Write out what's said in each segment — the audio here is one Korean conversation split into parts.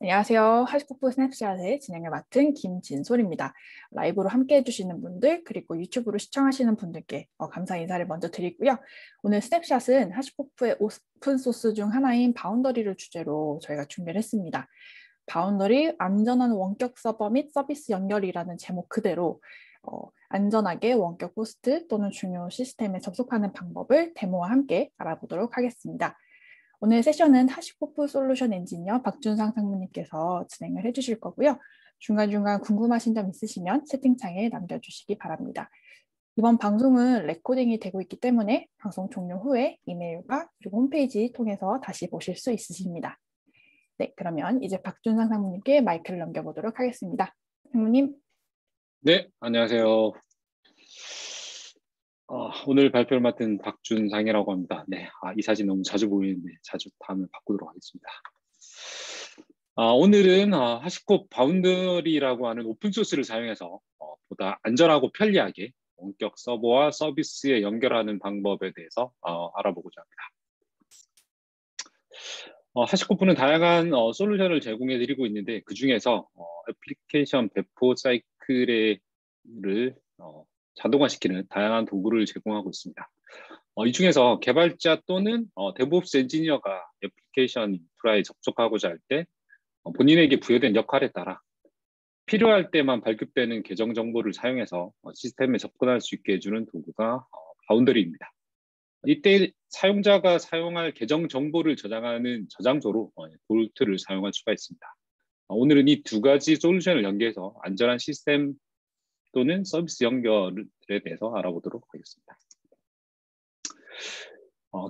안녕하세요. 하시코프 스냅샷의 진행을 맡은 김진솔입니다. 라이브로 함께 해주시는 분들 그리고 유튜브로 시청하시는 분들께 감사 인사를 먼저 드리고요. 오늘 스냅샷은 하시코프의 오픈소스 중 하나인 바운더리를 주제로 저희가 준비를 했습니다. 바운더리, 안전한 원격 서버 및 서비스 연결이라는 제목 그대로 안전하게 원격 호스트 또는 중요 시스템에 접속하는 방법을 데모와 함께 알아보도록 하겠습니다. 오늘 세션은 하시코프 솔루션 엔지니어 박준상 상무님께서 진행을 해주실 거고요. 중간중간 궁금하신 점 있으시면 채팅창에 남겨주시기 바랍니다. 이번 방송은 레코딩이 되고 있기 때문에 방송 종료 후에 이메일과 그리고 홈페이지 통해서 다시 보실 수 있으십니다. 네, 그러면 이제 박준상 상무님께 마이크를 넘겨보도록 하겠습니다. 상무님. 네, 안녕하세요. 오늘 발표를 맡은 박준상이라고 합니다. 네, 이 사진 너무 자주 보이는데 자주 다음에 바꾸도록 하겠습니다. 오늘은 하시코 바운더리라고 하는 오픈소스를 사용해서 보다 안전하고 편리하게 원격 서버와 서비스에 연결하는 방법에 대해서 알아보고자 합니다. 하시코프는 다양한 솔루션을 제공해드리고 있는데 그 중에서 애플리케이션 배포 사이클을 자동화시키는 다양한 도구를 제공하고 있습니다. 이 중에서 개발자 또는 데브옵스 엔지니어가 애플리케이션 인프라에 접속하고자 할 때 본인에게 부여된 역할에 따라 필요할 때만 발급되는 계정 정보를 사용해서 시스템에 접근할 수 있게 해주는 도구가 바운더리입니다. 이때 사용자가 사용할 계정 정보를 저장하는 저장소로 볼트를 사용할 수가 있습니다. 오늘은 이 두 가지 솔루션을 연계해서 안전한 시스템 또는 서비스 연결에 대해서 알아보도록 하겠습니다.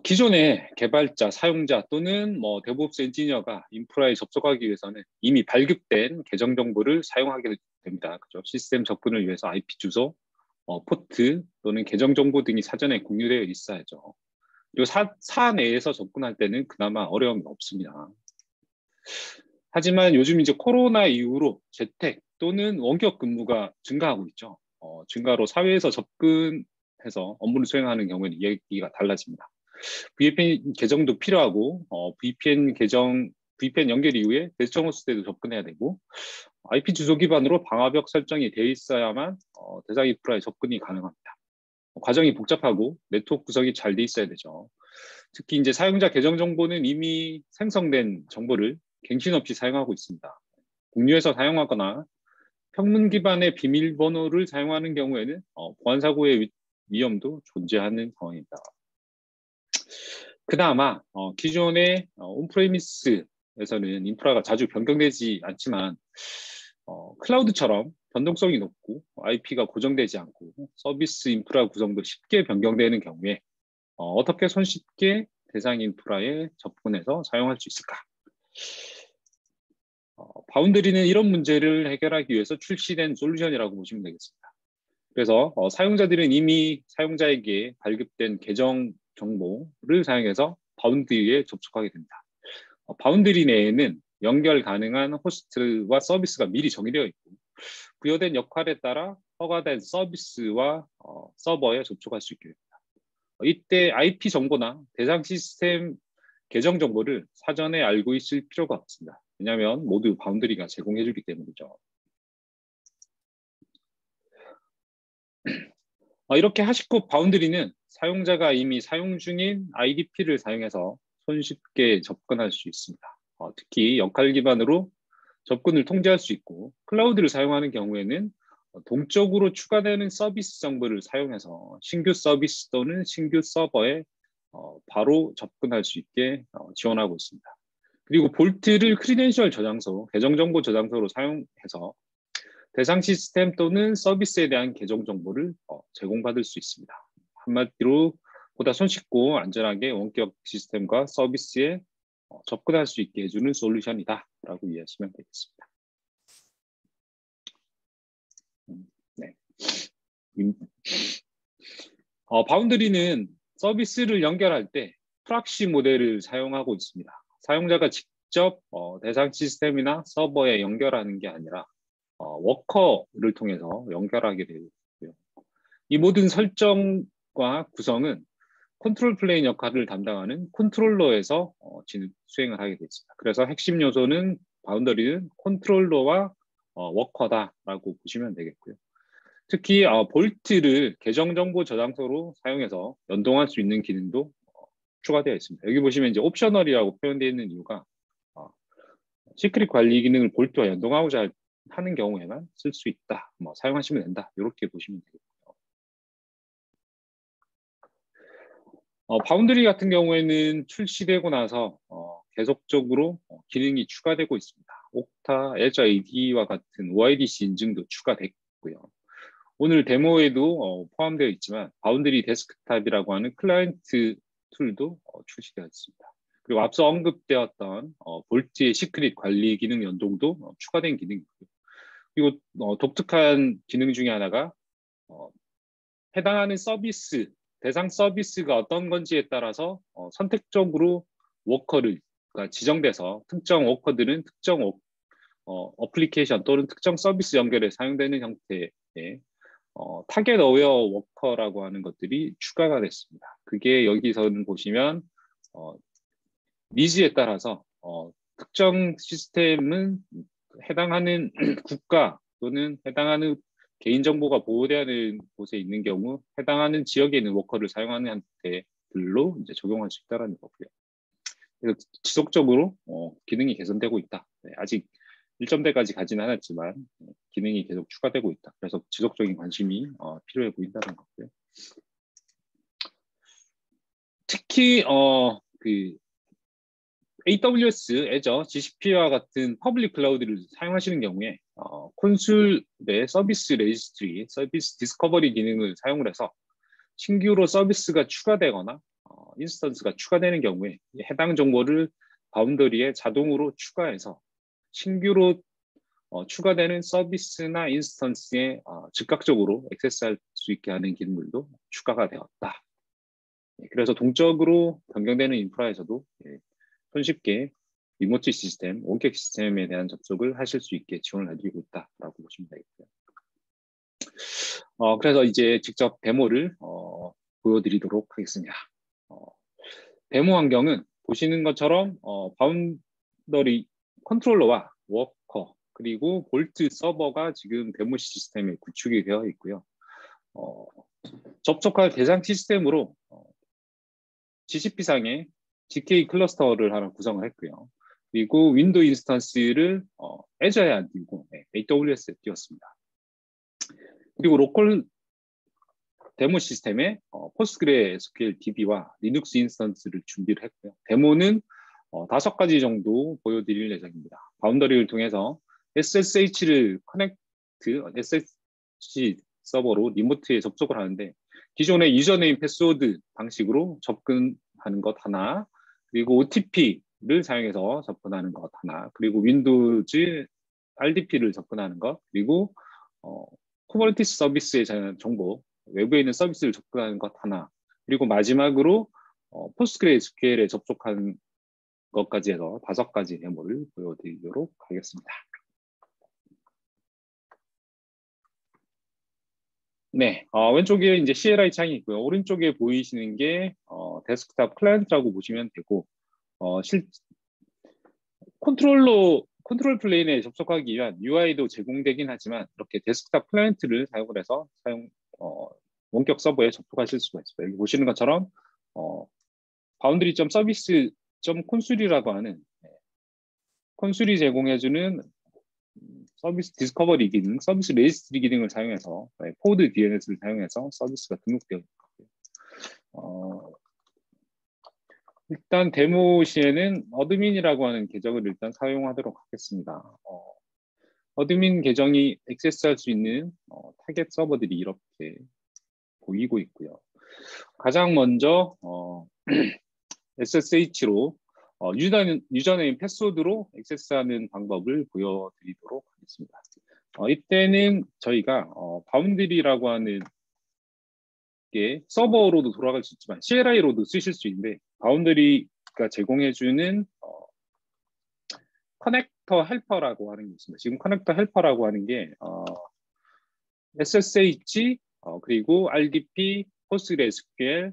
기존의 개발자, 사용자 또는 데브옵스 엔지니어가 인프라에 접속하기 위해서는 이미 발급된 계정 정보를 사용하게 됩니다. 그죠? 시스템 접근을 위해서 IP 주소, 포트 또는 계정 정보 등이 사전에 공유되어 있어야죠. 그리고 사 내에서 접근할 때는 그나마 어려움이 없습니다. 하지만 요즘 이제 코로나 이후로 재택 또는 원격 근무가 증가하고 있죠. 증가로 사회에서 접근해서 업무를 수행하는 경우에는 이야기가 달라집니다. VPN 계정도 필요하고 VPN 연결 이후에 대청 호스트에도 접근해야 되고 IP 주소 기반으로 방화벽 설정이 되어 있어야만 대상 인프라에 접근이 가능합니다. 과정이 복잡하고 네트워크 구성이 잘 돼 있어야 되죠. 특히 이제 사용자 계정 정보는 이미 생성된 정보를 갱신 없이 사용하고 있습니다. 공유해서 사용하거나 평문 기반의 비밀번호를 사용하는 경우에는 보안 사고의 위험도 존재하는 상황입니다. 그나마 기존의 온프레미스에서는 인프라가 자주 변경되지 않지만 클라우드처럼 변동성이 높고 IP가 고정되지 않고 서비스 인프라 구성도 쉽게 변경되는 경우에 어떻게 손쉽게 대상 인프라에 접근해서 사용할 수 있을까? 바운더리는 이런 문제를 해결하기 위해서 출시된 솔루션이라고 보시면 되겠습니다. 그래서 사용자들은 이미 사용자에게 발급된 계정 정보를 사용해서 바운더리에 접속하게 됩니다. 바운더리 내에는 연결 가능한 호스트와 서비스가 미리 정의되어 있고 부여된 역할에 따라 허가된 서비스와 서버에 접촉할 수 있게 됩니다. 이때 IP 정보나 대상 시스템 계정 정보를 사전에 알고 있을 필요가 없습니다. 왜냐하면 모두 바운더리가 제공해주기 때문이죠. 이렇게 하시코 바운더리는 사용자가 이미 사용 중인 IDP를 사용해서 손쉽게 접근할 수 있습니다. 특히 역할 기반으로 접근을 통제할 수 있고 클라우드를 사용하는 경우에는 동적으로 추가되는 서비스 정보를 사용해서 신규 서비스 또는 신규 서버에 바로 접근할 수 있게 지원하고 있습니다. 그리고 볼트를 크리덴셜 저장소, 계정 정보 저장소로 사용해서 대상 시스템 또는 서비스에 대한 계정 정보를 제공받을 수 있습니다. 한마디로 보다 손쉽고 안전하게 원격 시스템과 서비스에 접근할 수 있게 해주는 솔루션이다 라고 이해하시면 되겠습니다. 네. 바운더리는 서비스를 연결할 때 프락시 모델을 사용하고 있습니다. 사용자가 직접 대상 시스템이나 서버에 연결하는 게 아니라 워커를 통해서 연결하게 되고요. 이 모든 설정과 구성은 컨트롤 플레인 역할을 담당하는 컨트롤러에서 수행을 하게 되어 있습니다. 그래서 핵심 요소는 바운더리는 컨트롤러와 워커다라고 보시면 되겠고요. 특히 볼트를 계정 정보 저장소로 사용해서 연동할 수 있는 기능도 추가되어 있습니다. 여기 보시면 이제 옵셔널이라고 표현되어 있는 이유가 시크릿 관리 기능을 볼트와 연동하고자 하는 경우에만 쓸 수 있다, 사용하시면 된다, 이렇게 보시면 되겠고요. 바운드리 같은 경우에는 출시되고 나서 계속적으로 기능이 추가되고 있습니다. 옥타, 에즈 AD와 같은 OIDC 인증도 추가됐고요. 오늘 데모에도 포함되어 있지만 바운드리 데스크탑이라고 하는 클라이언트 툴도 출시되어 있습니다. 그리고 앞서 언급되었던 볼트의 시크릿 관리 기능 연동도 추가된 기능이고요. 그리고 독특한 기능 중에 하나가 해당하는 서비스, 대상 서비스가 어떤 건지에 따라서 선택적으로 워커가 지정돼서 특정 워커들은 특정 어플리케이션 또는 특정 서비스 연결에 사용되는 형태의 타겟 어웨어 워커라고 하는 것들이 추가가 됐습니다. 그게 여기서는 보시면 니즈에 따라서 특정 시스템은 해당하는 국가 또는 해당하는 개인정보가 보호되는 곳에 있는 경우 해당하는 지역에 있는 워커를 사용하는 형태들로 이제 적용할 수 있다는 거고요. 그래서 지속적으로 기능이 개선되고 있다. 네, 아직 1점대까지 가지는 않았지만 기능이 계속 추가되고 있다. 그래서 지속적인 관심이 필요해 보인다는 거고요. 특히 그 AWS, Azure, GCP와 같은 퍼블릭 클라우드를 사용하시는 경우에 콘솔의 서비스 레지스트리, 서비스 디스커버리 기능을 사용을 해서 신규로 서비스가 추가되거나 인스턴스가 추가되는 경우에 해당 정보를 바운더리에 자동으로 추가해서 신규로 추가되는 서비스나 인스턴스에 즉각적으로 액세스할 수 있게 하는 기능들도 추가가 되었다. 그래서 동적으로 변경되는 인프라에서도 손쉽게 리모트 시스템, 원격 시스템에 대한 접속을 하실 수 있게 지원을 해드리고 있다라고 보시면 되겠고요. 그래서 이제 직접 데모를 보여드리도록 하겠습니다. 데모 환경은 보시는 것처럼 바운더리 컨트롤러와 워커 그리고 볼트 서버가 지금 데모 시스템에 구축이 되어 있고요. 접속할 대상 시스템으로 GCP상의 GK 클러스터를 하나 구성을 했고요. 그리고 윈도우 인스턴스를 애저에 안 띄우고 AWS에 띄웠습니다. 그리고 로컬 데모 시스템에 포스트그레스QL DB와 리눅스 인스턴스를 준비를 했고요. 데모는 5가지 정도 보여드릴 예정입니다. 바운더리를 통해서 SSH를 SSH 서버로 리모트에 접속을 하는데 기존의 유저네임 패스워드 방식으로 접근하는 것 하나, 그리고 OTP를 사용해서 접근하는 것 하나, 그리고 윈도우즈 RDP를 접근하는 것, 그리고 쿠버네티스 서비스의 정보, 외부에 있는 서비스를 접근하는 것 하나, 그리고 마지막으로 포스트그레스QL에 접속하는 것까지 해서 5가지 데모를 보여드리도록 하겠습니다. 네, 왼쪽에 이제 CLI 창이 있고요. 오른쪽에 보이시는 게 데스크탑 클라이언트라고 보시면 되고, 컨트롤 플레인에 접속하기 위한 UI도 제공되긴 하지만 이렇게 데스크탑 클라이언트를 사용을 해서 원격 서버에 접속하실 수가 있어요. 여기 보시는 것처럼 boundary.service.console이라고 하는 콘솔이 제공해주는 서비스 디스커버리 기능, 서비스 레지스트리 기능을 사용해서 포드 DNS를 사용해서 서비스가 등록되어 있는 거고요. 일단 데모 시에는 어드민이라고 하는 계정을 일단 사용하도록 하겠습니다. 어드민 계정이 액세스할 수 있는 타겟 서버들이 이렇게 보이고 있고요. 가장 먼저 SSH로 유저네임 패스워드로 액세스하는 방법을 보여드리도록 하겠습니다. 이때는 저희가 바운드리라고 하는 게 서버로도 돌아갈 수 있지만 CLI로도 쓰실 수 있는데 바운드리가 제공해주는 커넥터 헬퍼라고 하는 게 있습니다. 지금 커넥터 헬퍼라고 하는 게 SSH 그리고 RDP, PostgreSQL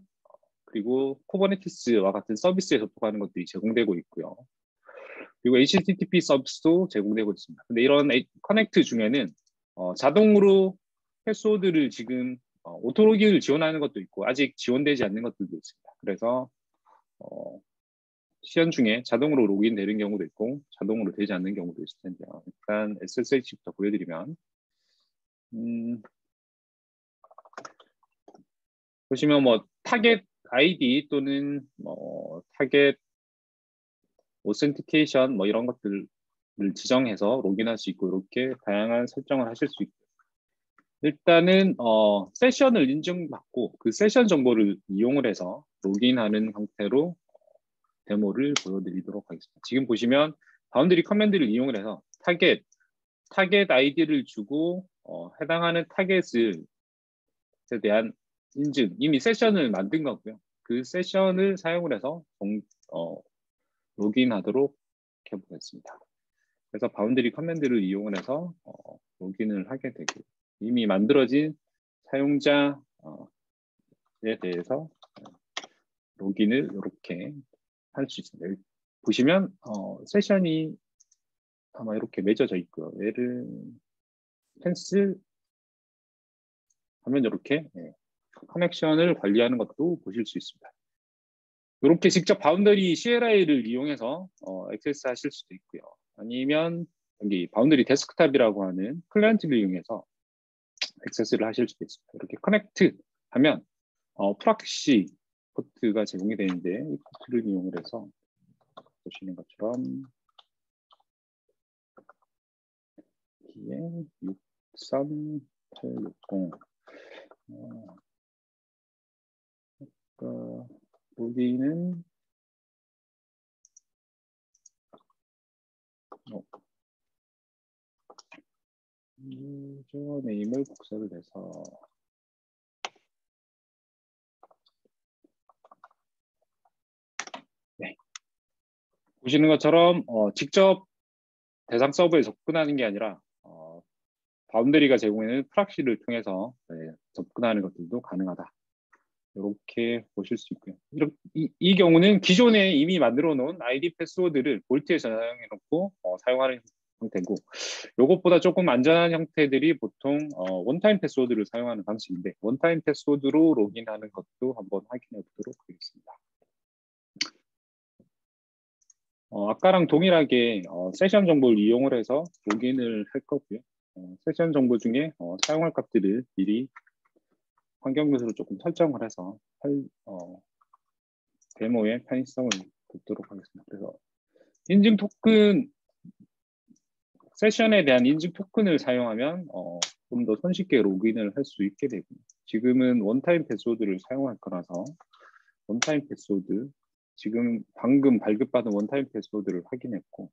그리고 쿠버네티스와 같은 서비스에 접속하는 것들이 제공되고 있고요. 그리고 HTTP 서비스도 제공되고 있습니다. 근데 이런 커넥트 중에는 자동으로 패스워드를 지금 오토로깅을 지원하는 것도 있고 아직 지원되지 않는 것들도 있습니다. 그래서 시연 중에 자동으로 로그인 되는 경우도 있고 자동으로 되지 않는 경우도 있을 텐데요. 일단 SSH부터 보여드리면 보시면 뭐 타겟 아이디 또는 타겟 오센티케이션 뭐 이런 것들을 지정해서 로그인할 수 있고 이렇게 다양한 설정을 하실 수 있고 일단은 세션을 인증받고 그 세션 정보를 이용을 해서 로그인하는 형태로 데모를 보여드리도록 하겠습니다. 지금 보시면 바운더리 커맨드를 이용을 해서 타겟 아이디를 주고 해당하는 타겟에 대한 인증 이미 세션을 만든 거고요. 그 세션을 사용을 해서 로그인하도록 해보겠습니다. 그래서 바운더리 커맨드를 이용을 해서 로그인을 하게 되고 이미 만들어진 사용자에 대해서 로그인을 이렇게 할 수 있습니다. 보시면 세션이 아마 이렇게 맺어져 있고요. 얘를 캔슬 하면 이렇게 커넥션을 관리하는 것도 보실 수 있습니다. 이렇게 직접 바운더리 CLI를 이용해서 액세스 하실 수도 있고요. 아니면 여기 바운더리 데스크탑이라고 하는 클라이언트를 이용해서 액세스를 하실 수도 있습니다. 이렇게 커넥트 하면 프락시 포트가 제공이 되는데 이 포트를 이용을 해서 보시는 것처럼 여기에 63860 여기는 유저 네임을 복사를 해서 네. 보시는 것처럼 직접 대상 서버에 접근하는 게 아니라 바운더리가 제공하는 프락시를 통해서 접근하는 것들도 가능하다. 이렇게 보실 수 있고요. 이 경우는 기존에 이미 만들어 놓은 아이디 패스워드를 볼트에 저장해 놓고 사용하는 형태고 이것보다 조금 안전한 형태들이 보통 원타임 패스워드를 사용하는 방식인데 원타임 패스워드로 로그인하는 것도 한번 확인해 보도록 하겠습니다. 아까랑 동일하게 세션 정보를 이용을 해서 로그인을 할 거고요. 세션 정보 중에 사용할 값들을 미리 환경 요소로 조금 설정을 해서 데모의 편의성을 돕도록 하겠습니다. 그래서 인증 토큰 세션에 대한 인증 토큰을 사용하면 좀 더 손쉽게 로그인을 할 수 있게 되고 지금은 원타임 패스워드를 사용할 거라서 원타임 패스워드 지금 방금 발급받은 원타임 패스워드를 확인했고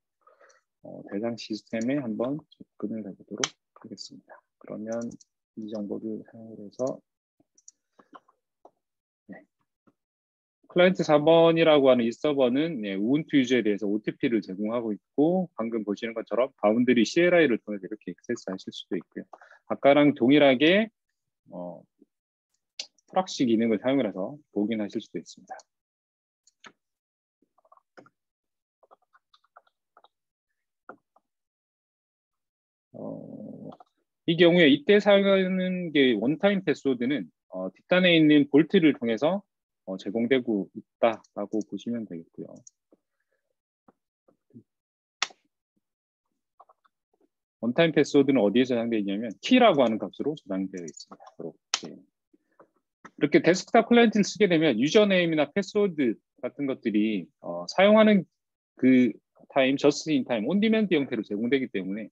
대상 시스템에 한번 접근을 해보도록 하겠습니다. 그러면 이 정보를 사용해서 클라이언트 4번이라고 하는 이 서버는 우분투 유저에 대해서 OTP를 제공하고 있고 방금 보시는 것처럼 바운더리 CLI를 통해서 이렇게 액세스하실 수도 있고요. 아까랑 동일하게 프락시 기능을 사용해서 로그인하실 수도 있습니다. 이 경우에 이때 사용하는 게 원타임 패스워드는 뒷단에 있는 볼트를 통해서 제공되고 있다라고 보시면 되겠고요. 원타임 패스워드는 어디에 저장되어 있냐면 키라고 하는 값으로 저장되어 있습니다. 이렇게 데스크탑 클라이언트를 쓰게 되면 유저네임이나 패스워드 같은 것들이 사용하는 그 타임, 저스트 인 타임, 온디맨드 형태로 제공되기 때문에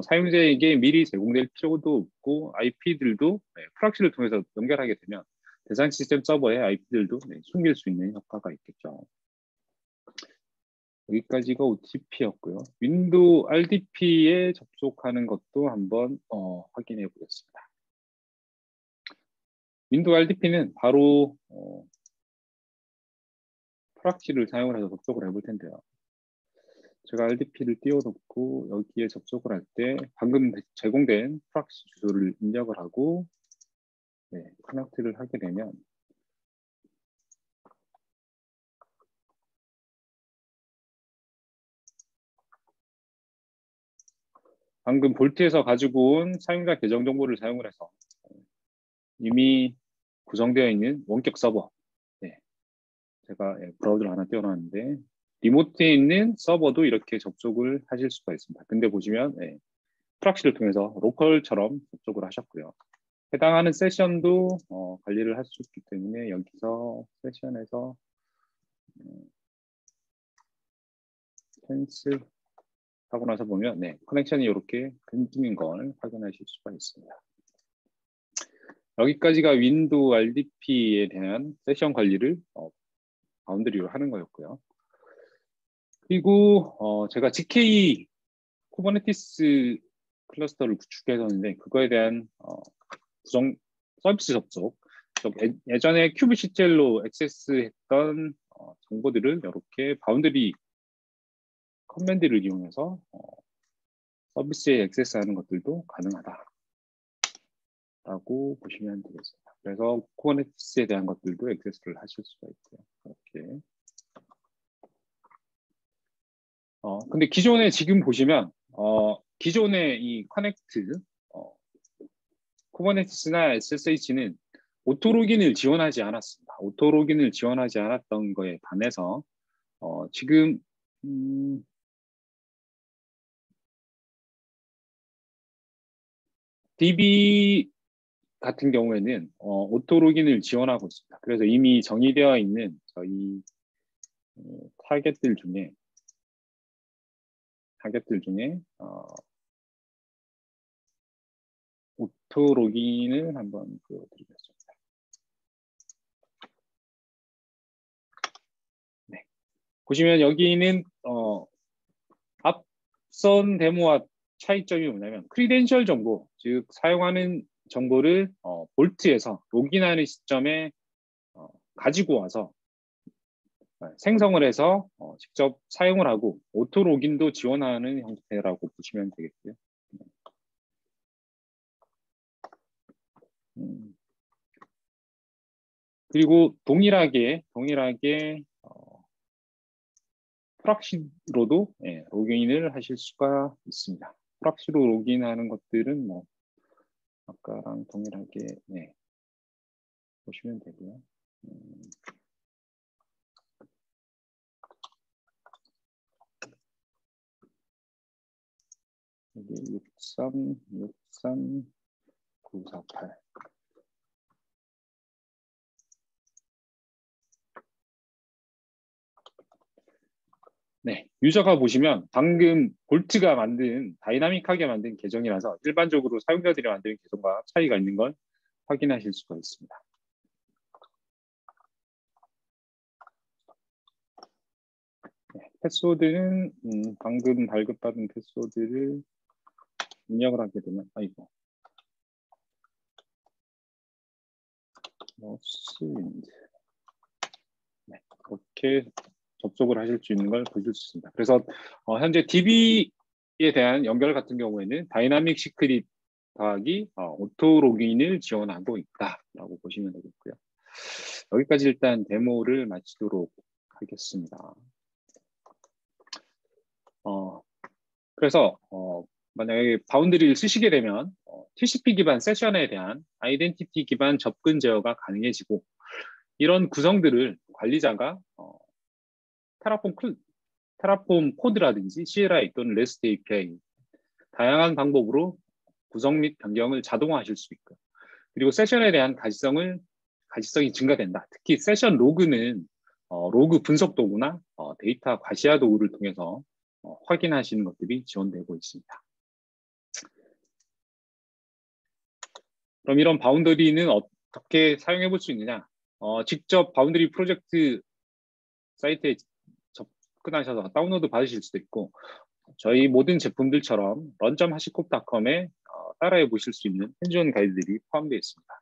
사용자에게 미리 제공될 필요도 없고 IP들도 프락시를 통해서 연결하게 되면 대상 시스템 서버의 IP들도 숨길 수 있는 효과가 있겠죠. 여기까지가 OTP였고요. 윈도우 RDP에 접속하는 것도 한번 확인해 보겠습니다. 윈도우 RDP는 바로 프락시를 사용을 해서 접속을 해볼 텐데요. 제가 RDP를 띄워놓고 여기에 접속을 할 때 방금 제공된 프락시 주소를 입력을 하고 커넥트를 하게 되면 방금 볼트에서 가지고 온 사용자 계정 정보를 사용을 해서 이미 구성되어 있는 원격 서버, 네, 제가 브라우저를 하나 띄워놨는데 리모트에 있는 서버도 이렇게 접속을 하실 수가 있습니다. 근데 보시면 프락시를 통해서 로컬처럼 접속을 하셨고요. 해당하는 세션도 관리를 할 수 있기 때문에 여기서 세션에서 캔슬 하고 나서 보면 커넥션이 이렇게 끊기는 걸 확인하실 수가 있습니다. 여기까지가 윈도우 RDP에 대한 세션 관리를 바운드리로 하는 거였고요. 그리고 제가 GK 쿠버네티스 클러스터를 구축해서는데 그거에 대한 구성 서비스 접속, 예전에 큐브시첼로 액세스했던 정보들을 이렇게 바운드리 커맨드를 이용해서 서비스에 액세스하는 것들도 가능하다라고 보시면 되겠습니다. 그래서 쿠버네티스에 대한 것들도 액세스를 하실 수가 있고요. 이렇게. 근데 기존에 지금 보시면 기존의 이 커넥트 쿠버네티스나 SSH는 오토 로긴을 지원하지 않았습니다. 오토 로긴을 지원하지 않았던 거에 반해서 지금 DB 같은 경우에는 오토 로긴을 지원하고 있습니다. 그래서 이미 정의되어 있는 저희 타겟들 중에 오토 로긴을 한번 보여드리겠습니다. 네. 보시면 여기는 앞선 데모와 차이점이 뭐냐면 크리덴셜 정보, 즉 사용하는 정보를 볼트에서 로gin하는 시점에 가지고 와서 생성을 해서 직접 사용을 하고 오토 로긴도 지원하는 형태라고 보시면 되겠고요. 그리고 동일하게 프락시로도 로그인을 하실 수가 있습니다. 프락시로 로그인하는 것들은 뭐 아까랑 동일하게 보시면 되고요. 여기 6363948. 네, 유저가 보시면 방금 볼트가 만든 다이나믹하게 만든 계정이라서 일반적으로 사용자들이 만드는 계정과 차이가 있는 걸 확인하실 수가 있습니다. 네, 패스워드는 방금 발급받은 패스워드를 입력을 하게 되면 네, 이렇게 접속을 하실 수 있는 걸 보실 수 있습니다. 그래서 현재 DB에 대한 연결 같은 경우에는 다이나믹 시크릿 더하기 오토 로그인을 지원하고 있다라고 보시면 되겠고요. 여기까지 일단 데모를 마치도록 하겠습니다. 그래서 만약에 바운드리를 쓰시게 되면 TCP 기반 세션에 대한 아이덴티티 기반 접근 제어가 가능해지고 이런 구성들을 관리자가 테라폼 코드라든지 CLI 또는 REST API 다양한 방법으로 구성 및 변경을 자동화하실 수 있고요. 그리고 세션에 대한 가시성이 증가된다. 특히 세션 로그는 로그 분석 도구나 데이터 과시화 도구를 통해서 확인하시는 것들이 지원되고 있습니다. 그럼 이런 바운더리는 어떻게 사용해 볼 수 있느냐? 직접 바운더리 프로젝트 사이트에 접근하셔서 다운로드 받으실 수도 있고 저희 모든 제품들처럼 런.hashicorp.com에 따라해 보실 수 있는 핸즈온 가이드들이 포함되어 있습니다.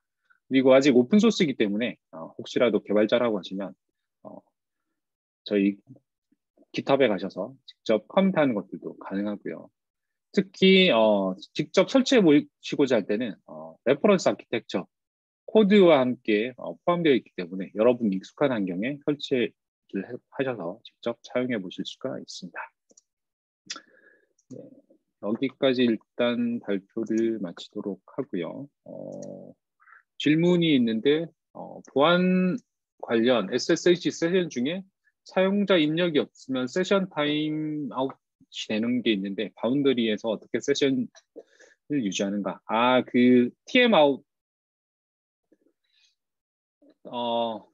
그리고 아직 오픈소스이기 때문에 혹시라도 개발자라고 하시면 저희 깃허브에 가셔서 직접 커밋하는 것들도 가능하고요. 특히 직접 설치해 보시고자 할 때는 레퍼런스 아키텍처 코드와 함께 포함되어 있기 때문에 여러분 익숙한 환경에 설치를 하셔서 직접 사용해 보실 수가 있습니다. 네. 여기까지 일단 발표를 마치도록 하고요. 질문이 있는데 보안 관련 SSH 세션 중에 사용자 입력이 없으면 세션 타임 아웃이 되는 게 있는데 바운더리에서 어떻게 세션을 유지하는가? 그 TM 아웃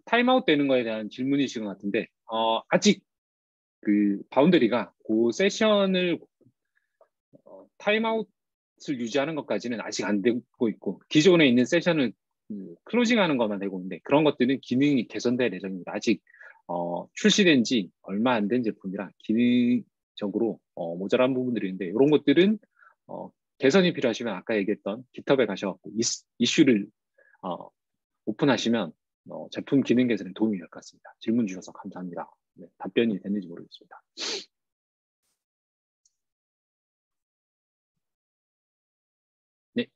타임아웃 되는 거에 대한 질문이신 것 같은데 아직 그 바운더리가 그 세션을 타임아웃을 유지하는 것까지는 아직 안 되고 있고 기존에 있는 세션을 클로징하는 것만 되고 있는데 그런 것들은 기능이 개선될 예정입니다. 아직 출시된 지 얼마 안 된 제품이라 기능적으로 모자란 부분들이 있는데 이런 것들은 개선이 필요하시면 아까 얘기했던 깃허브에 가셔갖고 이슈를 오픈하시면 제품 기능 개선에 도움이 될 것 같습니다. 질문 주셔서 감사합니다. 네, 답변이 됐는지 모르겠습니다. 네,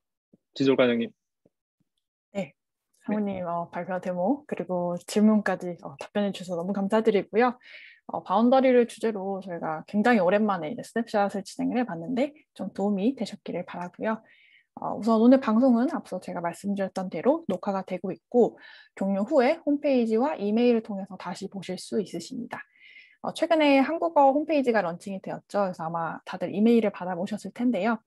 지솔 과장님. 네, 사모님 발표 데모 그리고 질문까지 답변해 주셔서 너무 감사드리고요. 바운더리를 주제로 저희가 굉장히 오랜만에 이제 스냅샷을 진행을 해봤는데 좀 도움이 되셨기를 바라고요. 우선 오늘 방송은 앞서 제가 말씀드렸던 대로 녹화가 되고 있고 종료 후에 홈페이지와 이메일을 통해서 다시 보실 수 있으십니다. 최근에 한국어 홈페이지가 런칭이 되었죠. 그래서 아마 다들 이메일을 받아보셨을 텐데요.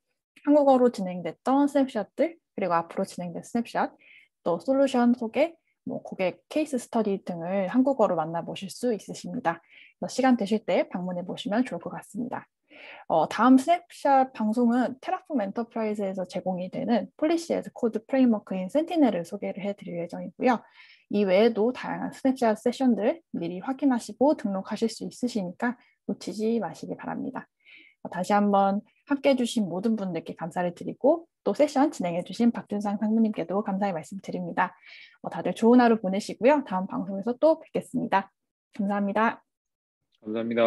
한국어로 진행됐던 스냅샷들 그리고 앞으로 진행될 스냅샷 또 솔루션 소개, 고객 케이스 스터디 등을 한국어로 만나보실 수 있으십니다. 시간 되실 때 방문해 보시면 좋을 것 같습니다. 다음 스냅샷 방송은 테라폼 엔터프라이즈에서 제공이 되는 폴리시 에즈 코드 프레임워크인 센티넬을 소개를 해드릴 예정이고요. 이 외에도 다양한 스냅샷 세션들 미리 확인하시고 등록하실 수 있으시니까 놓치지 마시기 바랍니다. 다시 한번 함께해 주신 모든 분들께 감사를 드리고 또 세션 진행해 주신 박준상 상무님께도 감사의 말씀 드립니다. 다들 좋은 하루 보내시고요. 다음 방송에서 또 뵙겠습니다. 감사합니다. 감사합니다.